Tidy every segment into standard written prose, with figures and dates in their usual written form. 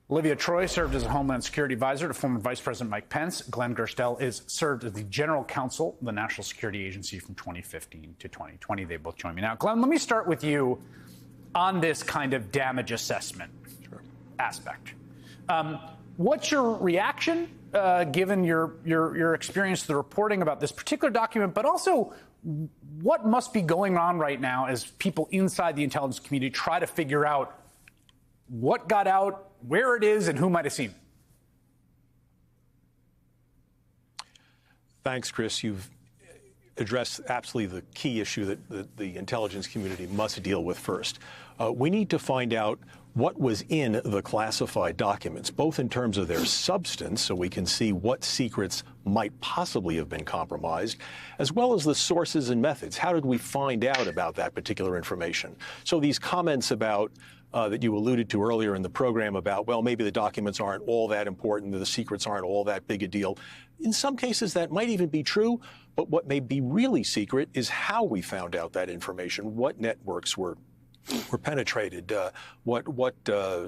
Olivia Troye served as a Homeland Security advisor to former Vice President Mike Pence. Glenn Gerstell served as the general counsel of the National Security Agency from 2015 to 2020. They both join me now. Glenn, let me start with you on this kind of damage assessment aspect. What's your reaction, given your experience, the reporting about this particular document, but also what must be going on right now as people inside the intelligence community try to figure out what got out, where it is, and who might have seen it? Thanks, Chris. You've addressed absolutely the key issue that the intelligence community must deal with first. We need to find out what was in the classified documents, both in terms of their substance, so we can see what secrets might possibly have been compromised, as well as the sources and methods. How did we find out about that particular information? So these comments about that you alluded to earlier in the program about, well, maybe the documents aren't all that important, the secrets aren't all that big a deal. In some cases, that might even be true, but what may be really secret is how we found out that information, what networks were penetrated, what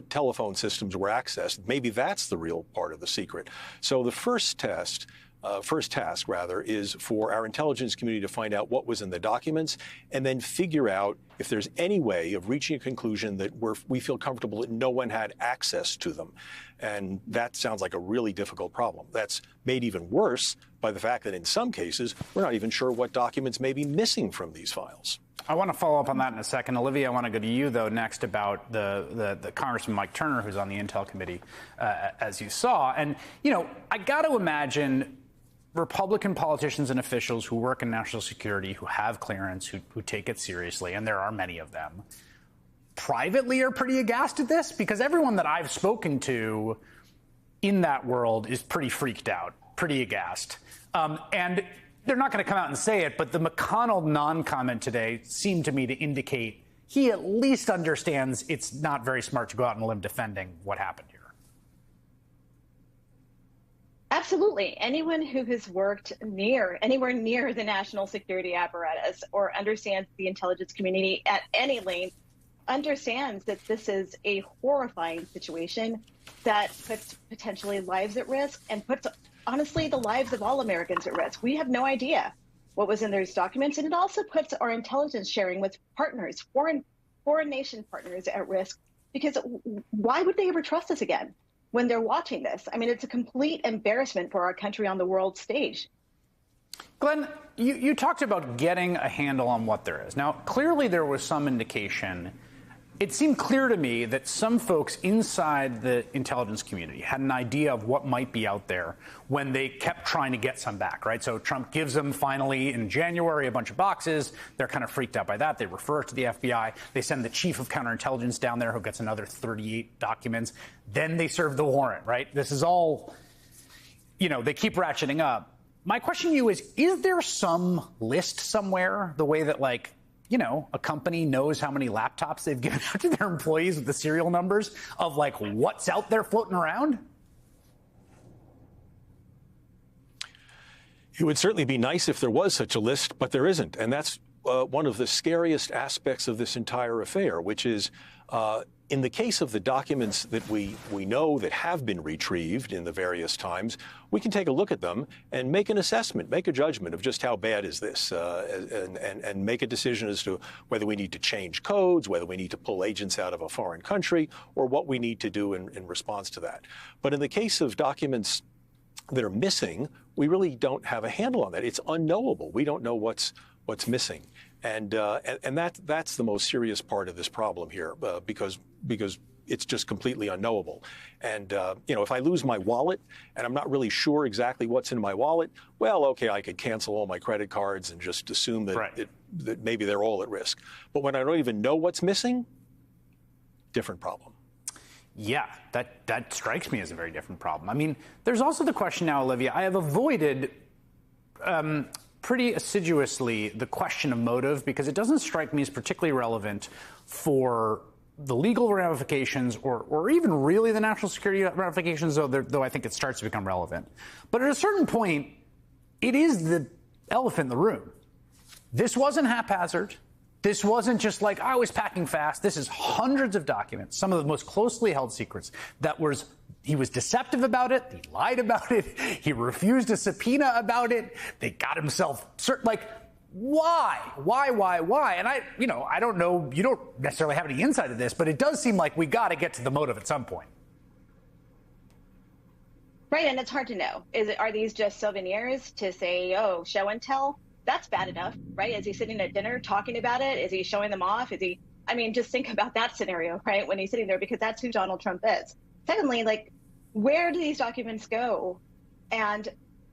telephone systems were accessed. Maybe that's the real part of the secret. So the first task, is for our intelligence community to find out what was in the documents and then figure out if there's any way of reaching a conclusion that we feel comfortable that no one had access to them. And that sounds like a really difficult problem. That's made even worse by the fact that in some cases, we're not even sure what documents may be missing from these files. I want to follow up on that in a second. Olivia, I want to go to you, though, next about the Congressman Mike Turner, who's on the Intel Committee, as you saw. And, you know, I got to imagine Republican politicians and officials who work in national security, who have clearance, who take it seriously, and there are many of them, privately are pretty aghast at this, because everyone that I've spoken to in that world is pretty freaked out, pretty aghast. And they're not going to come out and say it, but the McConnell non-comment today seemed to me to indicate he at least understands it's not very smart to go out on a limb defending what happened here. Absolutely. Anyone who has worked anywhere near the national security apparatus or understands the intelligence community at any length understands that this is a horrifying situation that puts potentially lives at risk and puts, honestly, the lives of all Americans at risk. We have no idea what was in those documents, and it also puts our intelligence sharing with partners, foreign nation partners, at risk, because why would they ever trust us again when they're watching this? I mean, it's a complete embarrassment for our country on the world stage. Glenn, you talked about getting a handle on what there is. Now, clearly there was some indication. It seemed clear to me that some folks inside the intelligence community had an idea of what might be out there when they kept trying to get some back, right? So Trump gives them finally in January a bunch of boxes. They're kind of freaked out by that. They refer it to the FBI. They send the chief of counterintelligence down there who gets another 38 documents. Then they serve the warrant, right? This is all, you know, they keep ratcheting up. My question to you is there some list somewhere, the way that, like, you know, a company knows how many laptops they've given out to their employees with the serial numbers of, like, what's out there floating around? It would certainly be nice if there was such a list, but there isn't. And that's one of the scariest aspects of this entire affair, which is in the case of the documents that we know that have been retrieved in the various times, we can take a look at them and make an assessment, make a judgment of just how bad is this, and make a decision as to whether we need to change codes, whether we need to pull agents out of a foreign country, or what we need to do in response to that. But in the case of documents that are missing, we really don't have a handle on that. It's unknowable. We don't know what's missing. And that's the most serious part of this problem here, because it's just completely unknowable. And, you know, if I lose my wallet and I'm not really sure exactly what's in my wallet, well, okay, I could cancel all my credit cards and just assume that, right, that maybe they're all at risk. But when I don't even know what's missing, different problem. Yeah, that strikes me as a very different problem. I mean, there's also the question now, Olivia, I have avoided pretty assiduously the question of motive, because it doesn't strike me as particularly relevant for the legal ramifications or even really the national security ramifications, though I think it starts to become relevant. But at a certain point, it is the elephant in the room. This wasn't haphazard. This wasn't just like, I was packing fast. This is hundreds of documents, some of the most closely held secrets he was deceptive about it. He lied about it. He refused a subpoena about it. They got himself why? And I don't know. You don't necessarily have any insight of this, but it does seem like we got to get to the motive at some point. Right. And it's hard to know. Are these just souvenirs to say, oh, show and tell? That's bad enough, right? Is he sitting at dinner talking about it? Is he showing them off? Just think about that scenario, right? When he's sitting there, because that's who Donald Trump is. Secondly, where do these documents go? And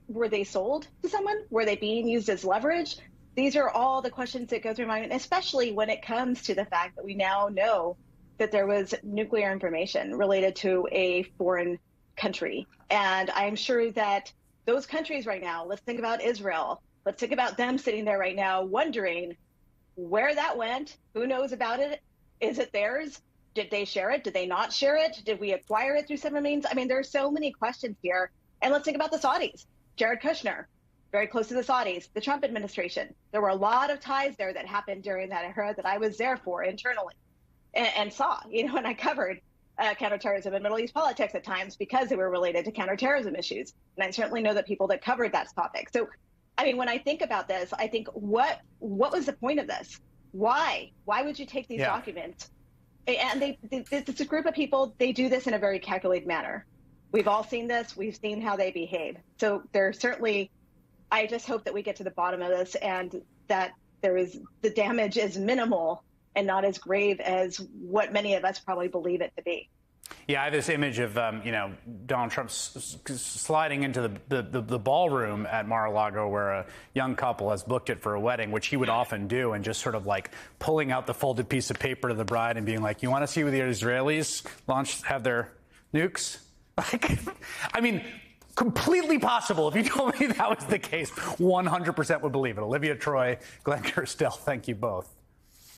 were they sold to someone? Were they being used as leverage? These are all the questions that go through my mind, especially when it comes to the fact that we now know that there was nuclear information related to a foreign country. And I'm sure that those countries right now, let's think about Israel. Let's think about them sitting there right now wondering where that went, who knows about it, is it theirs? Did they share it? Did they not share it? Did we acquire it through some means? There's so many questions here. And let's think about the Saudis. Jared Kushner, very close to the Saudis, the Trump administration. There were a lot of ties there that happened during that era that I was there for internally and saw, and I covered counterterrorism and Middle East politics at times because they were related to counterterrorism issues. And I certainly know that people that covered that topic. So when I think about this, I think, what was the point of this? Why would you take these documents? And it's a group of people, they do this in a very calculated manner. We've all seen this. We've seen how they behave. So I just hope that we get to the bottom of this and that the damage is minimal and not as grave as what many of us probably believe it to be. Yeah, I have this image of, Donald Trump sliding into the ballroom at Mar-a-Lago where a young couple has booked it for a wedding, which he would often do, and just sort of pulling out the folded piece of paper to the bride and being like, you want to see where the Israelis have their nukes? Completely possible. If you told me that was the case, 100% would believe it. Olivia Troye, Glenn Gerstell, thank you both.